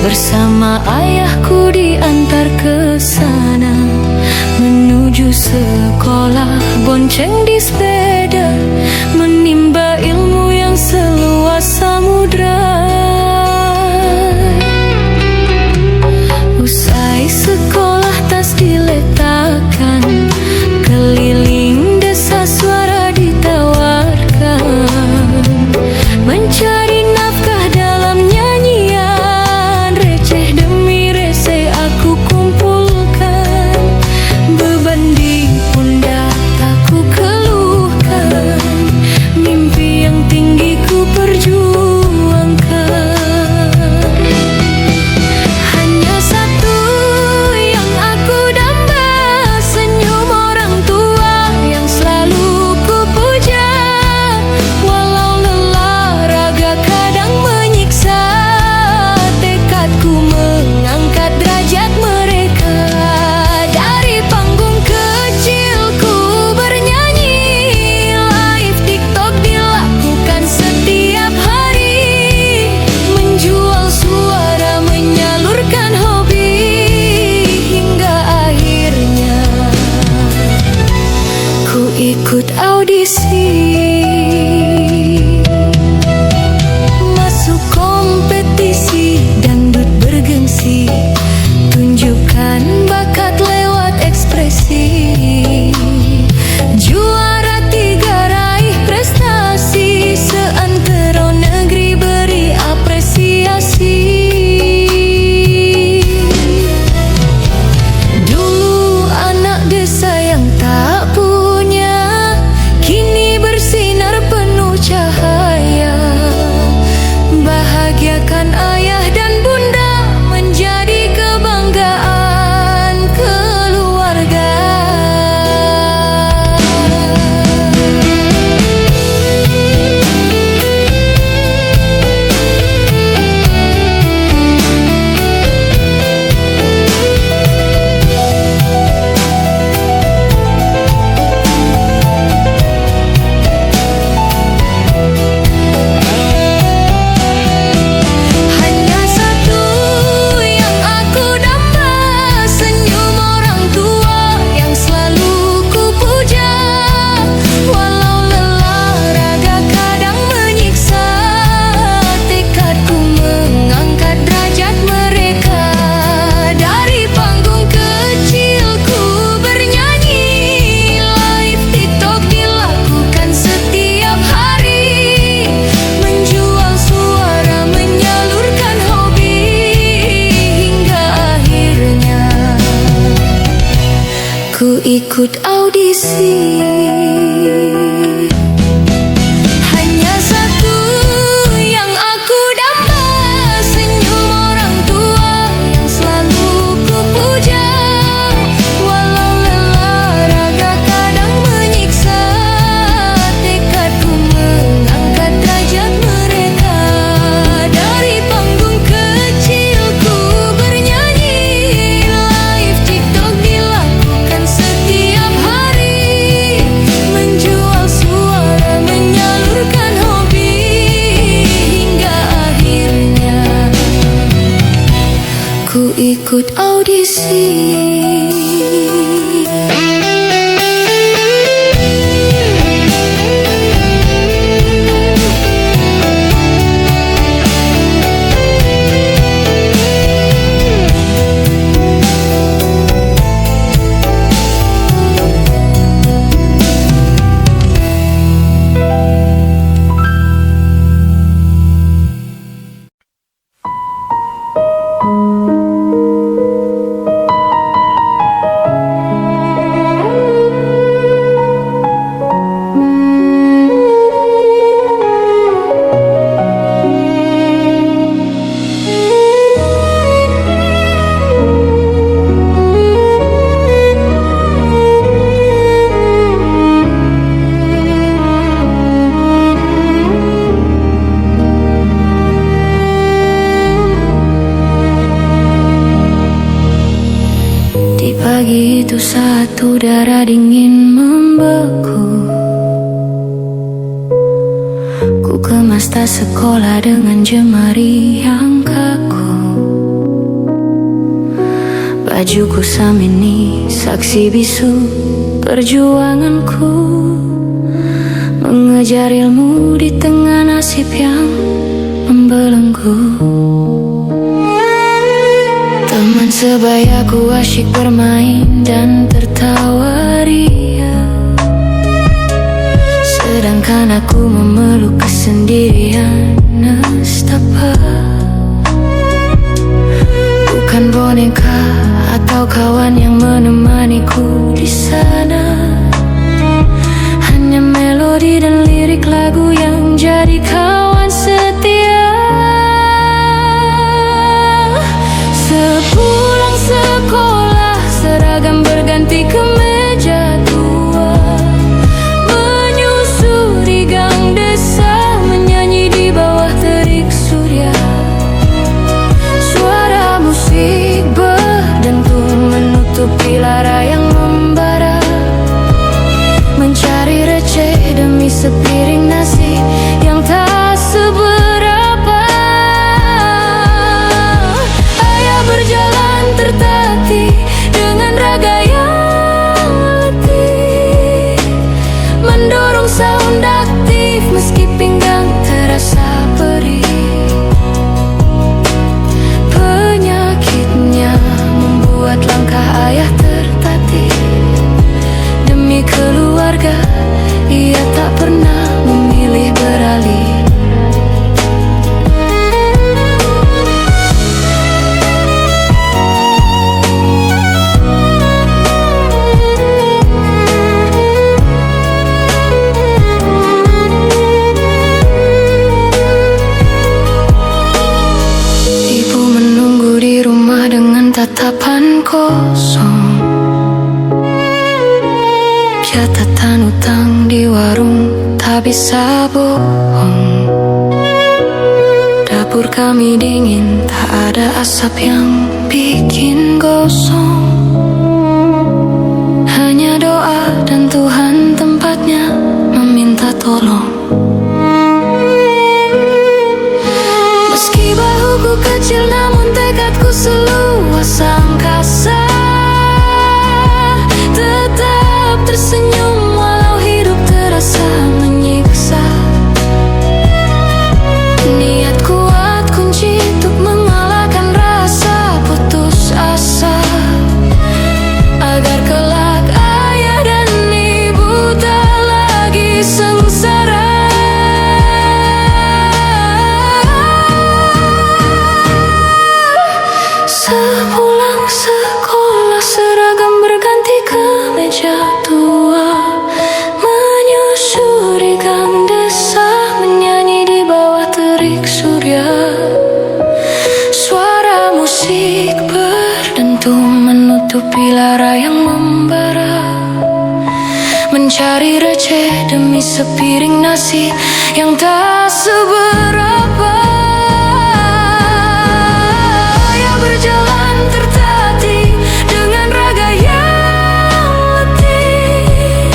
Bersama ayahku diantar ke sana, menuju sekolah, bonceng di sepeda, menimba ilmu yang seluas samudra. Usai sekolah tas diletakkan, keliling desa suara ditawarkan, mencari nafkah dalam nyanyian, receh demi receh aku kumpulkan, beban di pundak tak ku keluhkan, mimpi yang tinggi ku perjuangkan. Hanya satu yang aku damba, senyum orang tua yang selalu ku puja. Walau lelah raga kadang menyiksa, tekadku mengangkat derajat mereka. Dari panggung kecilku bernyanyi, live TikTok dilakukan setiap hari, menjual suara, menyalurkan hobi, hingga akhirnya ku ikut audisi, masuk kompetisi dangdut bergengsi, tunjukkan bakat lewat ekspresi. Juara 3 raih prestasi, seantero negeri beri apresiasi. Dulu anak desa yang tak punya, kini bersinar penuh cahaya. Bahagiakan ayah dan bunda, menjadi kebanggaan keluarga. Hanya satu yang aku damba, senyum orang tua yang selalu ku puja. Walau lelah raga kadang menyiksa, tekadku mengangkat derajat mereka. Dari panggung kecilku bernyanyi, live TikTok dilakukan setiap hari, menjual suara, menyalurkan hobi, hingga akhirnya ku ikut audisi. Hanya satu yang aku damba, senyum orang tua yang selalu ku puja. Walau lelah raga kadang menyiksa, tekadku mengangkat derajat mereka. Dari panggung kecilku bernyanyi, live TikTok dilakukan setiap hari, menjual suara, menyalurkan hobi, hingga akhirnya ku ikut audisi. Pagi itu saat udara dingin membeku, ku kemas tas sekolah dengan jemari yang kaku. Bajuku samini, saksi bisu perjuanganku, mengejar ilmu di tengah nasib yang membelenggu. Teman sebayaku asyik bermain dan tertawa ria, sedangkan aku memeluk kesendirian nestapa. Bukan boneka atau kawan yang menemaniku di sana, hanya melodi dan lirik lagu yang jadi kawan setia. Sepulang sekolah, seragam berganti kemeja tua, menyusuri gang desa, menyanyi di bawah terik surya. Suara musik berdentum menutupi lara yang membara, mencari receh demi sepiring nasi yang tak seberapa. Ayah berjalan tertatih dengan raga yang letih, mendorong sound aktif meski pinggang terasa perih. Penyakitnya membuat langkah ayah tertatih, demi keluarga ia tak pernah memilih beralih. Ibu menunggu di rumah dengan tatapan kosong, catatan utang di warung tak bisa bohong. Dapur kami dingin, tak ada asap yang bikin gosong. Hanya doa dan Tuhan tempatnya meminta tolong. Meski bahuku kecil namun tekadku seluas angkasa, tetap tersenyum walau hidup terasa menyiksa. Niat kuat kunci untuk mengalahkan rasa putus asa, agar kelak ayah dan ibu tak lagi sengsara. Sepulang sekolah, seragam berganti kemeja tua, menyusuri gang desa, menyanyi di bawah terik surya. Suara musik berdentum menutupi lara yang membara, mencari receh demi sepiring nasi yang tak seberapa. Ayah berjalan tertatih dengan raga yang letih,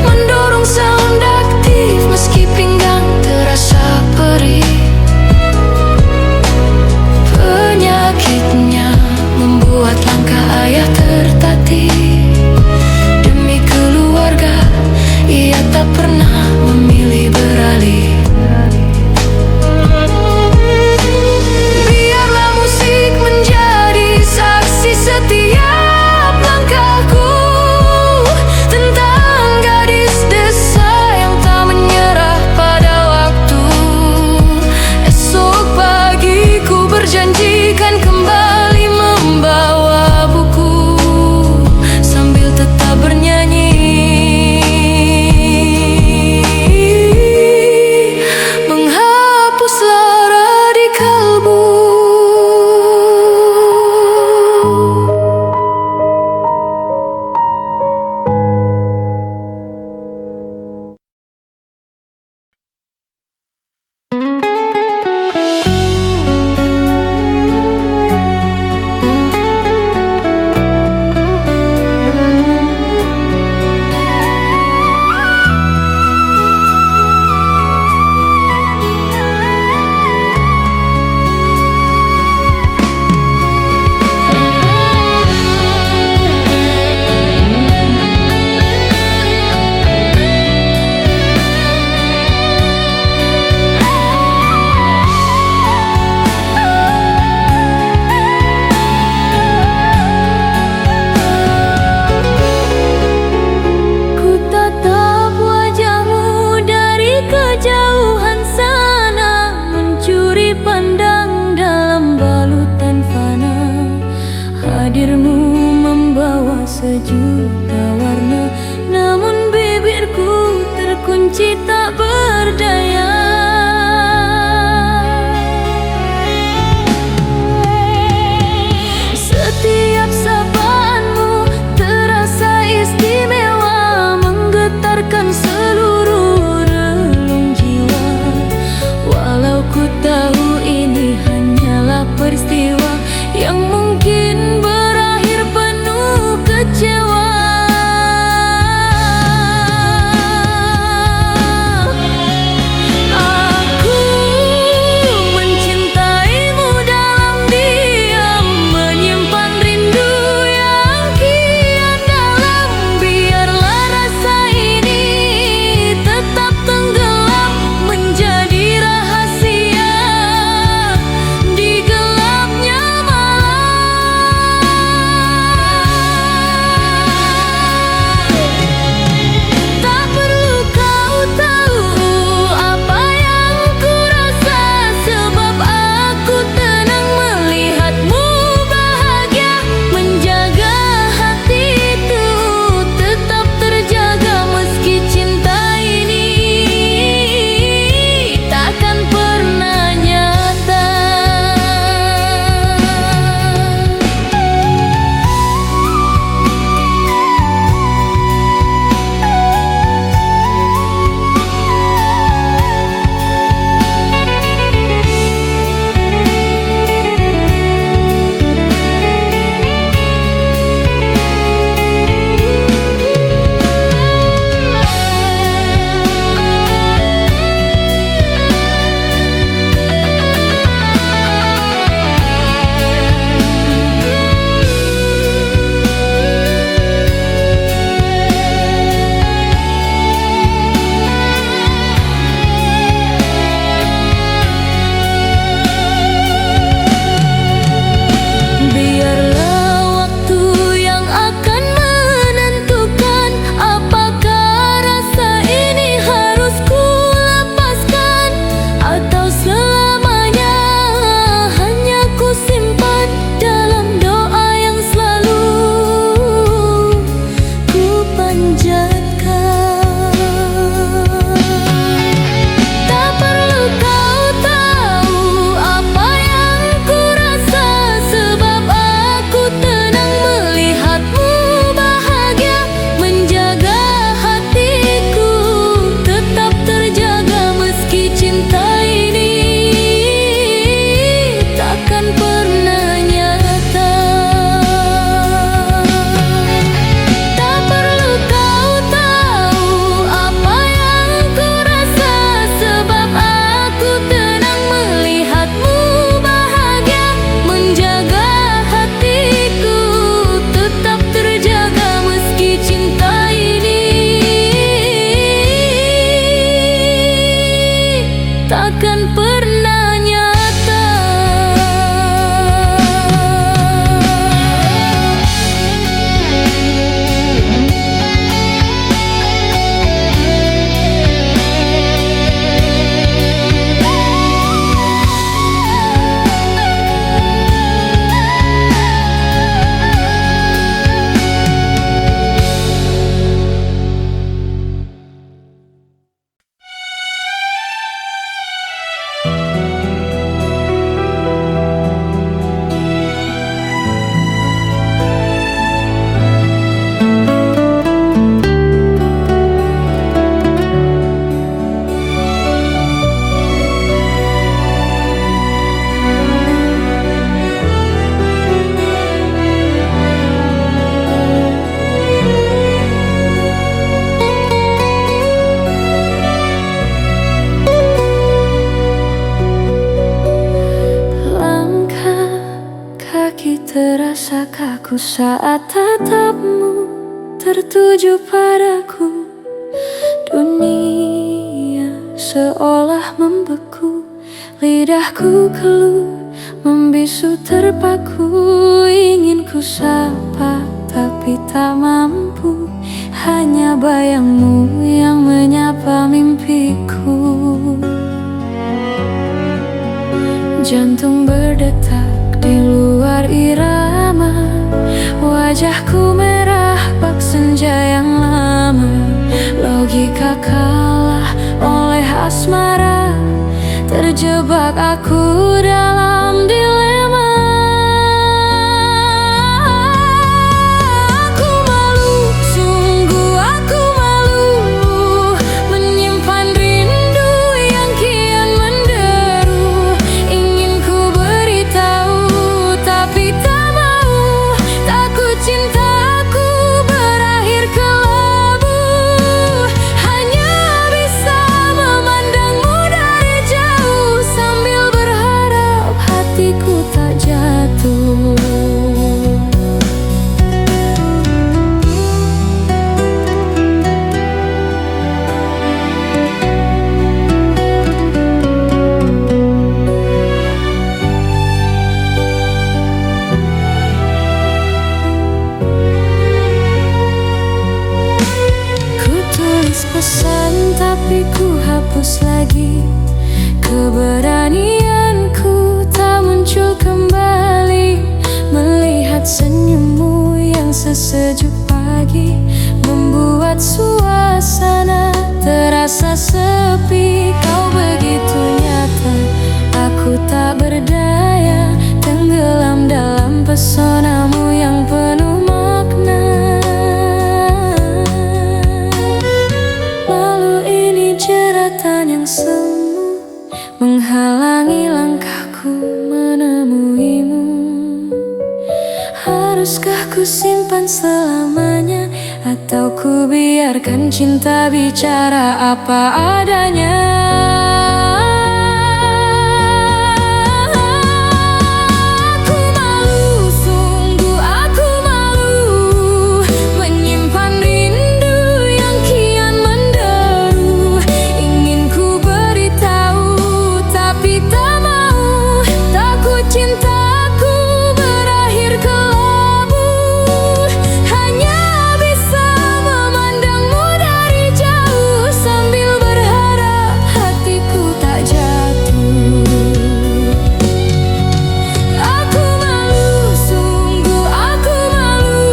mendorong sound aktif meski pinggang terasa perih. Penyakitnya membuat langkah ayah tertatih, demi keluarga ia tak pernah memilih beralih. tahu ini hanyalah peristiwa yang mungkin berakhir penuh kecewa. Aku mencintaimu dalam diam, menyimpan rindu yang kian dalam. Biarlah rasa ini tetap tenggelam menjadi rahasia di gelapnya malam. Tak perlu kau tahu apa yang ku rasa, sebab aku tenang melihatmu bahagia. Menjaga hati itu tetap terjaga meski cinta ini takkan pernah nyata. Biarlah waktu yang akan menentukan apakah rasa ini harus ku lepaskan atau selamanya hanya ku simpan dalam doa yang selalu ku panjatkan. Tak perlu kau tahu apa yang ku rasa, sebab aku tenang melihatmu bahagia. Menjaga hatiku tetap terjaga meski cinta ini takkan pernah nyata. Tak perlu kau tahu apa yang ku rasa, sebab aku tenang melihatmu bahagia. Menjaga hatiku tetap terjaga meski cinta ini takkan pernah nyata. Langkah kaki terasa kaku saat tatapmu tertuju padaku. Dunia seolah membeku, lidahku keluh membisu terpaku. Ingin ku sapa tapi tak mampu, hanya bayangmu yang menyapa mimpiku. Jantung berdetak di luar irama, wajahku merah bak senja yang lama. Logika kalah oleh asmara, terjebak aku dalam dilema. Aku malu, sungguh aku malu, menyimpan rindu yang kian menderu. tulus lagi. Keberanianku tak muncul kembali. Melihat senyummu yang sesejuk pagi membuat suasana terasa sepi. Kau begitu nyata, aku tak berdaya, tenggelam dalam pesonamu yang penuh makna. Lalu ini jeratan yang semu menghalangi langkahku menemuimu. Haruskah ku simpan selamanya, atau ku biarkan cinta bicara apa adanya? Aku malu, sungguh aku malu, menyimpan rindu yang kian menderu. Ingin ku beritahu tapi tak mau, takut cintaku berakhir kelabu. Hanya bisa memandangmu dari jauh sambil berharap hatiku tak jatuh. Aku malu, sungguh aku malu,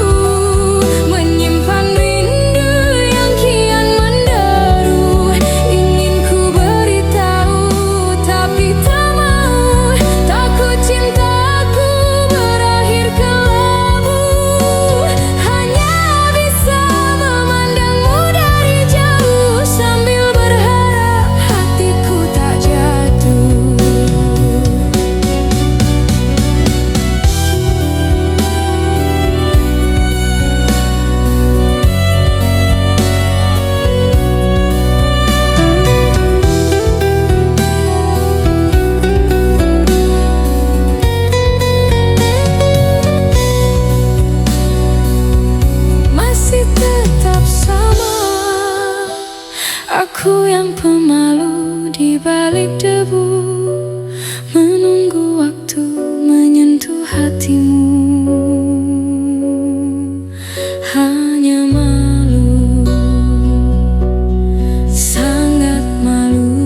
menyimpan rindu yang kian menderu. Ingin ku beritahu tapi tak mau, takut cintaku berakhir kelabu. Hanya bisa memandangmu dari jauh sambil berharap hatiku tak jatuh. Masih tetap sama, aku yang pemalu di balik debu, menunggu waktu menyentuh hatimu. Hanya malu, sangat malu.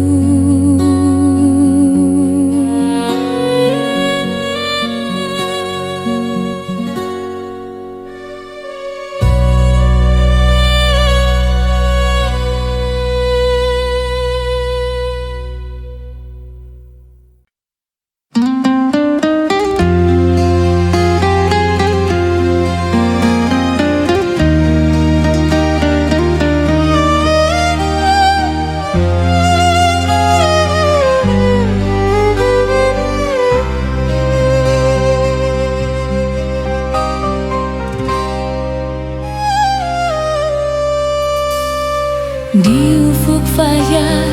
Di ufuk fajar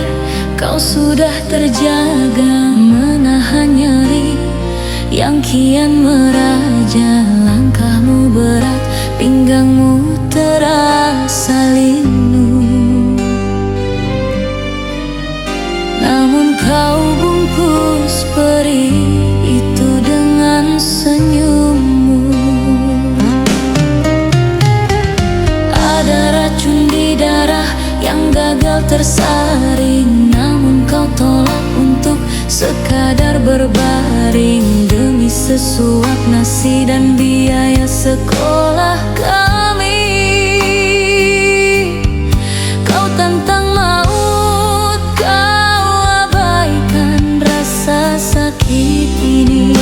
kau sudah terjaga, menahan nyeri yang kian meraja. Langkahmu berat, pinggangmu terasa linu, namun kau bungkus peri itu dengan senyummu. Ada racun di darah yang gagal tersaring, namun kau tolak untuk sekadar berbaring. Demi sesuap nasi dan biaya sekolah kami, kau tantang maut, kau abaikan rasa sakit ini.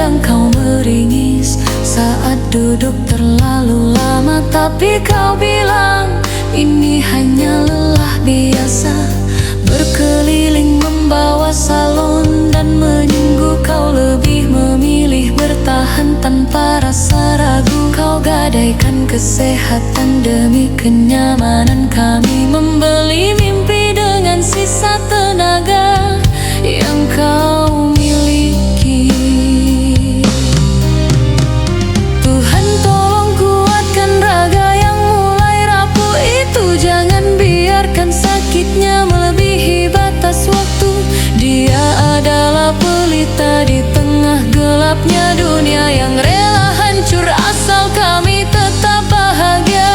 kadang kau meringis saat duduk terlalu lama, tapi kau bilang ini hanya lelah biasa. Berkeliling membawa salon dan menunggu, kau lebih memilih bertahan tanpa rasa ragu. Kau gadaikan kesehatan demi kenyamanan kami, membeli mimpi dengan sisa tenaga yang kau miliki. Tuhan tolong kuatkan raga yang mulai rapuh itu, jangan biarkan sakitnya melebihi batas waktu. Dia adalah pelita di tengah gelapnya dunia yang rela hancur asal kami tetap bahagia.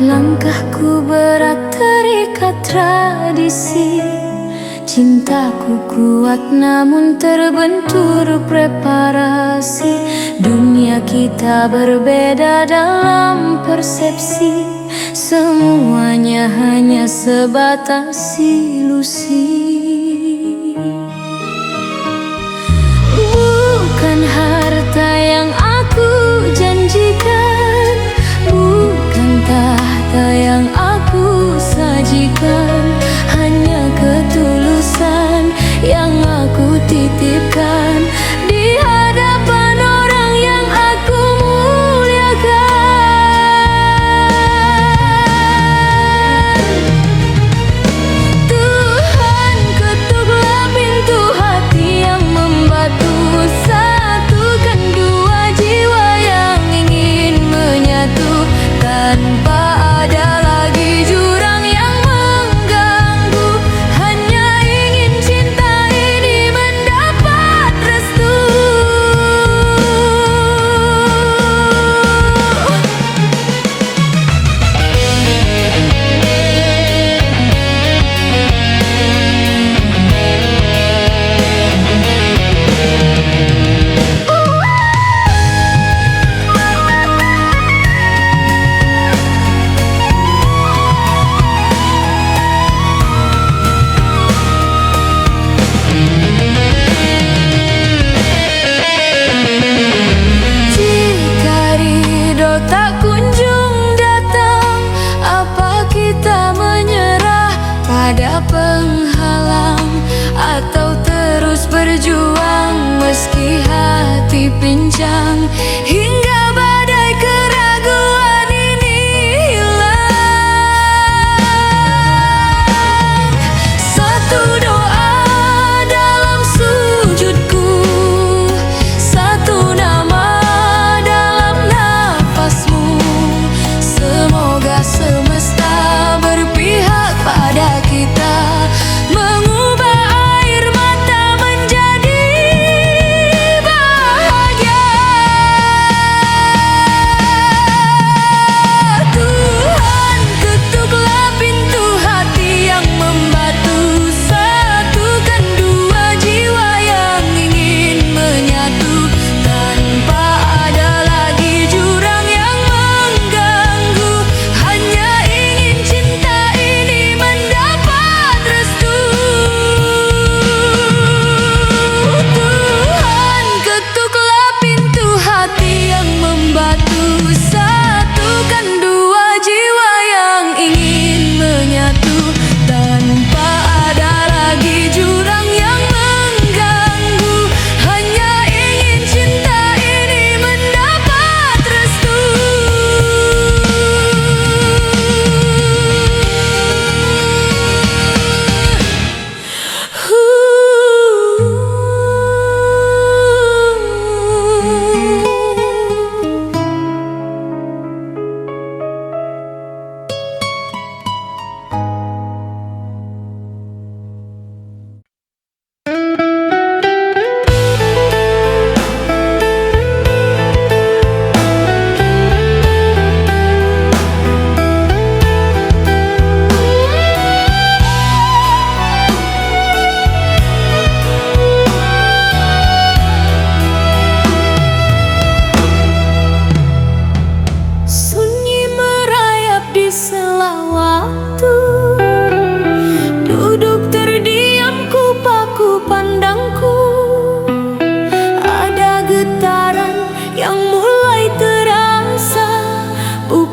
Langkahku berat terikat tradisi, cintaku kuat namun terbentur preparasi. Dunia kita berbeda dalam persepsi, semuanya hanya sebatas ilusi. Bukan harta yang aku janjikan, bukan tahta yang aku sajikan, hanya ketulusan yang aku titipkan di hadapan orang yang aku muliakan. Tuhan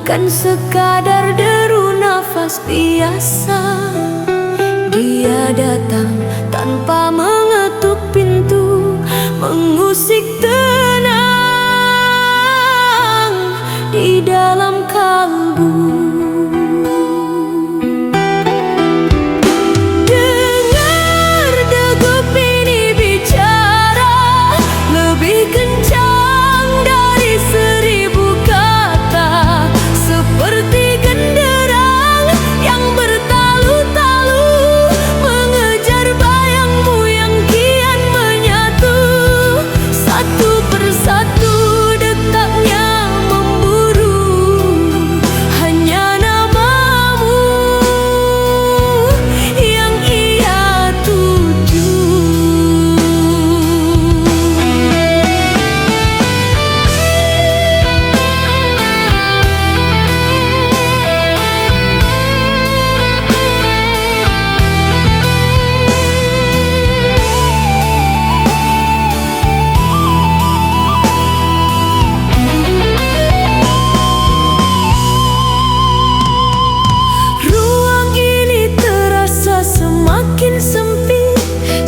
Kan sekadar deru nafas biasa. Dia datang tanpa mengetuk pintu, mengusik tenang di dalam kalbu.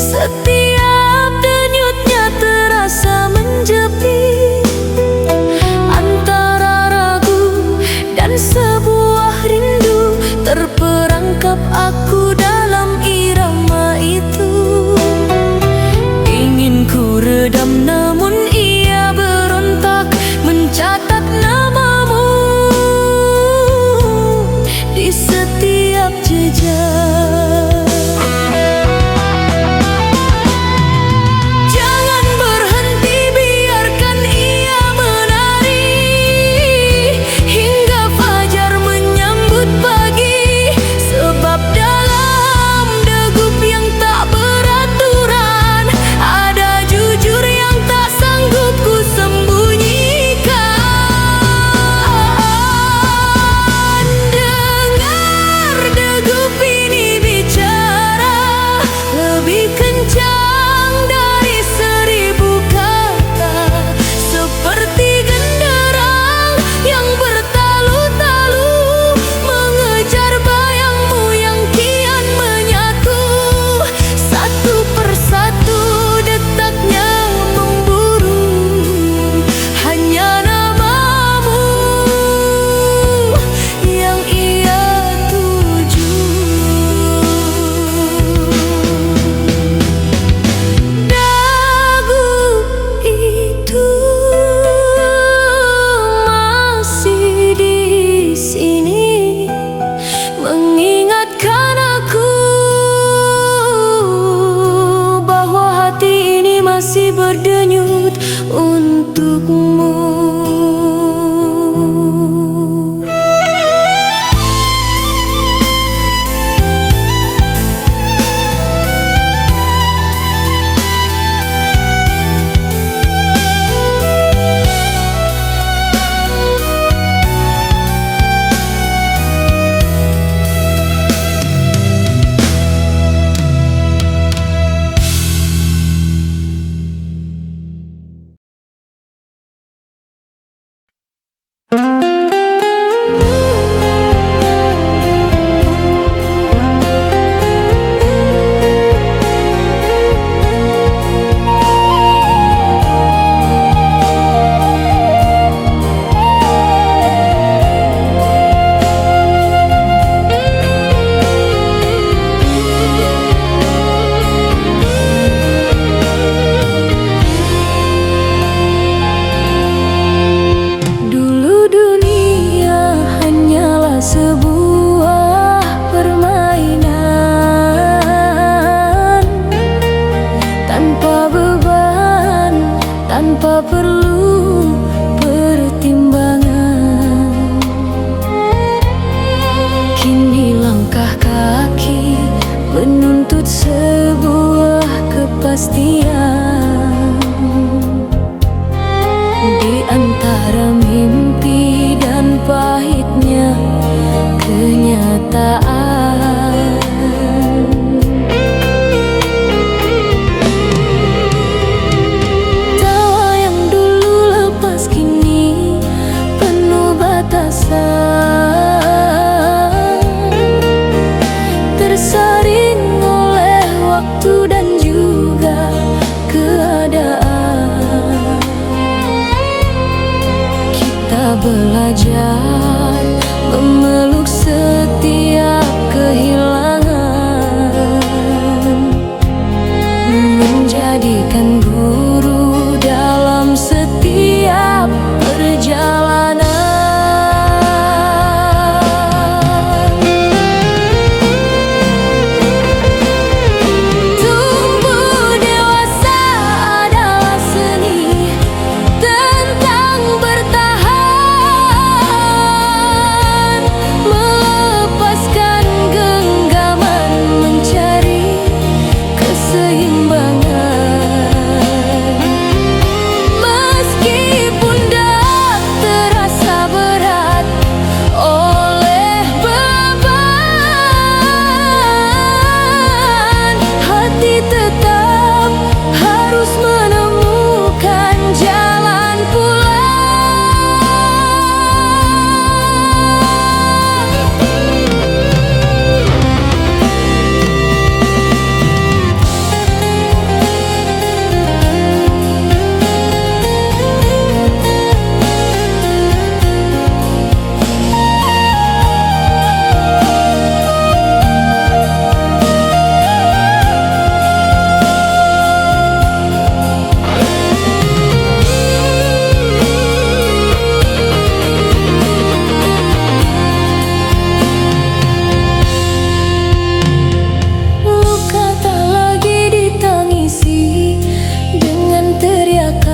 Setiap denyutnya terasa menjepit antara ragu dan sebuah rindu. Terperangkap aku dalam irama itu. Ingin ku redam namun ia berontak, mencatat namamu di setiap jejak. Masih berdenyut untukmu. Tanpa perlu pertimbangan, kini langkah kaki menuntut sebuah kepastian. Di antara mimpi dan pahitnya berat memeluk setiap kehilangan, menjadikan guru dalam setiap perjalanan. Tumbuh dewasa adalah seni tentang bertahan, melepaskan genggaman, mencari keseimbangan. Meskipun dak terasa berat oleh beban, hati tetap harus menemukan jalan luka tak lagi ditangisi dengan teriakan,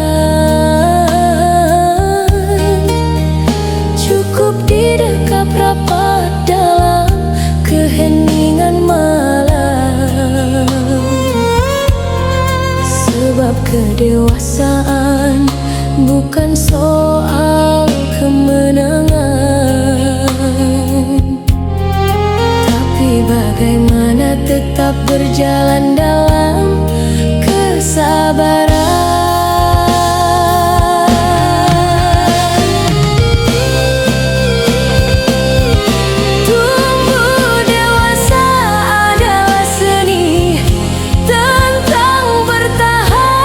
cukup didekap rapat dalam keheningan malam. Sebab kedewasaan bukan soal kemenangan, tapi bagaimana tetap berjalan dalam kesabaran. Tumbuh dewasa adalah seni tentang bertahan,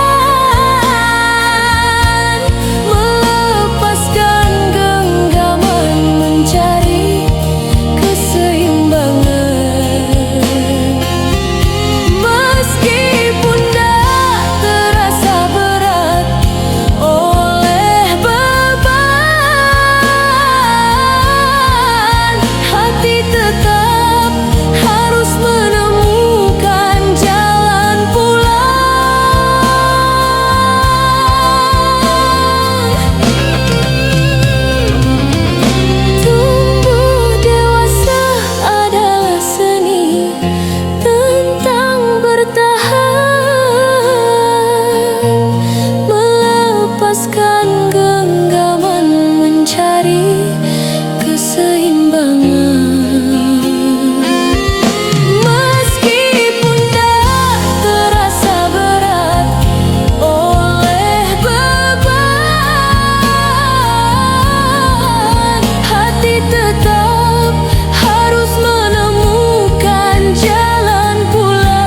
melepaskan genggaman, mencari keseimbangan. Meskipun dak terasa berat oleh beban, hati tetap harus menemukan jalan pulang. Tumbuh dewasa adalah seni tentang bertahan, melepaskan genggaman, mencari keseimbangan. Meskipun dak terasa berat oleh beban, hati tetap harus menemukan jalan pulang.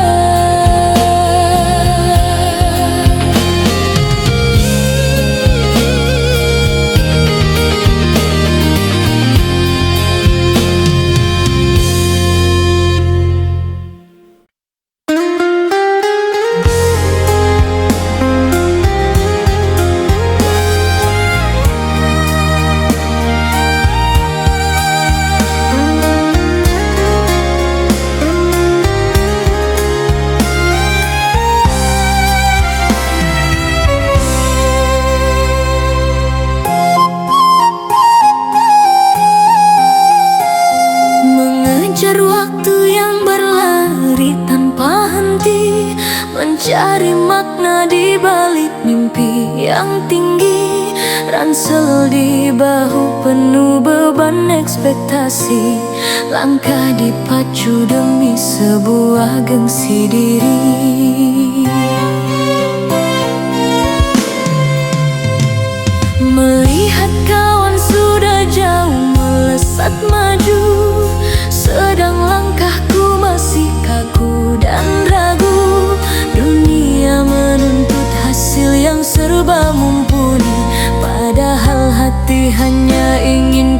Mengejar waktu yang berlari tanpa henti, mencari makna di balik mimpi yang tinggi. Ransel di bahu penuh beban ekspektasi, langkah dipacu demi sebuah gengsi diri. Melihat kawan sudah jauh melesat maju, sedang langkahku masih kaku dan ragu. Dunia menuntut hasil yang serba mumpuni, padahal hati hanya ingin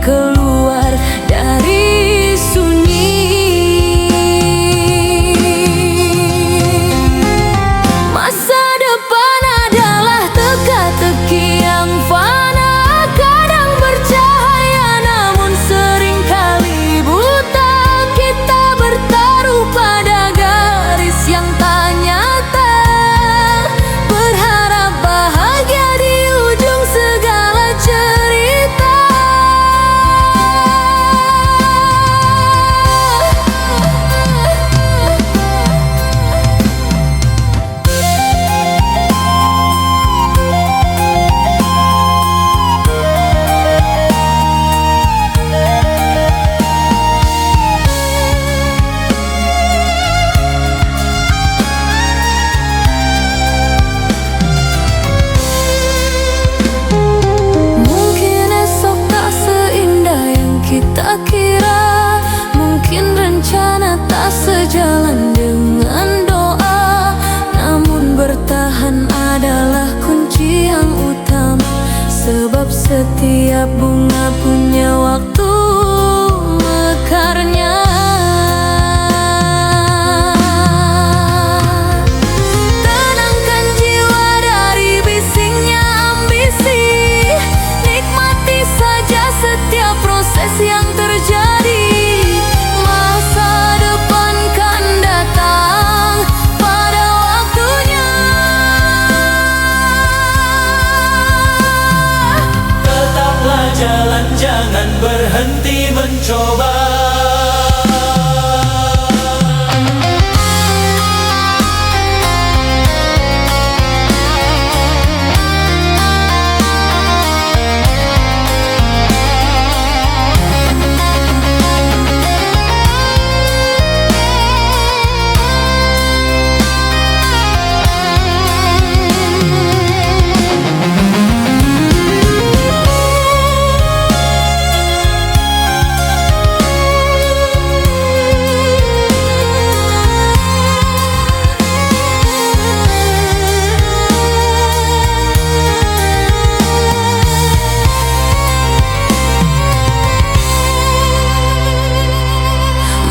kita kira. Mungkin rencana tak sejalan dengan doa, namun bertahan adalah kunci yang utama. Sebab setiap bunga punya waktu mekarnya. Tenangkan jiwa dari bisingnya ambisi, nikmati saja setiap proses yang terjadi. Masa depan kan datang pada waktunya. Tetaplah jalan, jangan berhenti mencoba.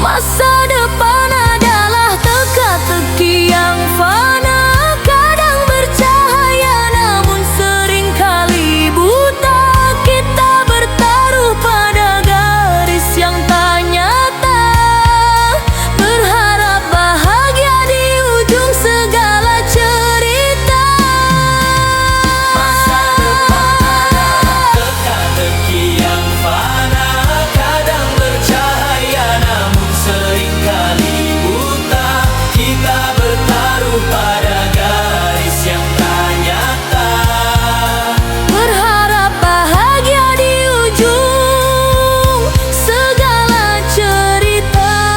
Masa depan adalah teka-teki yang fana, kadang bercahaya namun seringkali buta. Kita bertaruh pada garis yang tak nyata, berharap bahagia di ujung segala cerita. Masa depan adalah teka-teki yang fana, kadang bercahaya namun seringkali buta. Kita bertaruh pada garis yang tak nyata, Berharap bahagia di ujung segala cerita.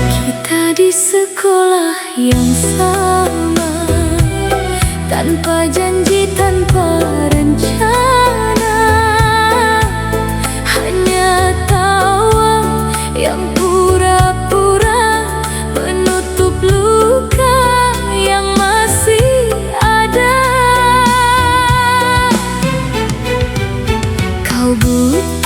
Kita di sekolah yang sama, tanpa janji, tanpa rencana, hanya tawa yang pura-pura menutup luka yang masih ada. Kau buta